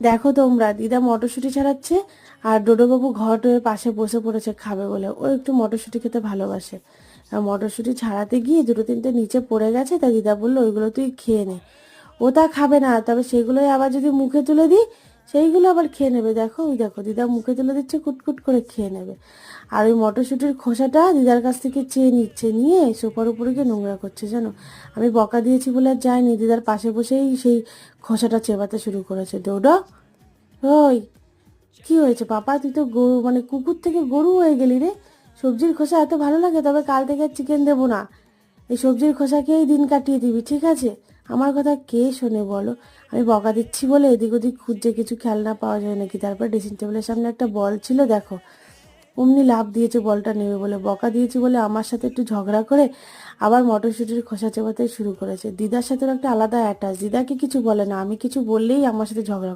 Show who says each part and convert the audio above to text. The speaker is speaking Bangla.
Speaker 1: দেখো তোমরা, দিদা মটরশুঁটি ছাড়াচ্ছে আর ডোডোবাবু ঘরের পাশে বসে পড়েছে খাবে বলে। ও একটু মটরশুঁটি খেতে ভালোবাসে। আর মটরশুঁটি ছাড়াতে গিয়ে দুটো তিনটে নিচে পড়ে গেছে, তাই দিদা বললো ওইগুলো তুই খেয়ে নে। ও তা খাবে না, তবে সেগুলোই আবার যদি মুখে তুলে দিই সেইগুলো আবার খেয়ে নেবে। দেখো ওই দেখো, দিদা মুখে তুলে দিচ্ছে, কুটকুট করে খেয়ে নেবে। আর ওই মটরশুঁটির খোসাটা দিদার কাছ থেকে চেয়ে নিচ্ছে, নিয়ে সোফার উপরে গিয়ে নোংরা করছে জানো। আমি বকা দিয়েছি বলে আর যায়নি, দিদার পাশে বসেই সেই খোসাটা চেবাতে শুরু করেছে। ডোডো, ওই কি হয়েছে পাপা? তুই তো গরু মানে কুকুর থেকে গরু হয়ে গেলি রে। সবজির খোসা এত ভালো লাগে? তবে কাল থেকে আর চিকেন দেবো না। এই সবজির খোসা খেয়েই দিন কাটিয়ে দিবি, ঠিক আছে? আমার কথা কে শোনে বলো? আমি বকা দিচ্ছি বলে এদিক ওদিক খুঁজছে কিছু খেলনা পাওয়া যায় নাকি। তারপর ড্রেসিং টেবিলের সামনে একটা বল ছিল, দেখো অমনি লাফ দিয়েছে বলটা নেবে বলে। বকা দিয়েছি বলে আমার সাথে একটু ঝগড়া করে আবার মটরশুঁটির খোসা চেবাতে শুরু করেছে। দিদার সাথে ওর একটা আলাদা অ্যাটাচ। দিদাকে কিছু বলে না, আমি কিছু বললেই আমার সাথে ঝগড়া করে।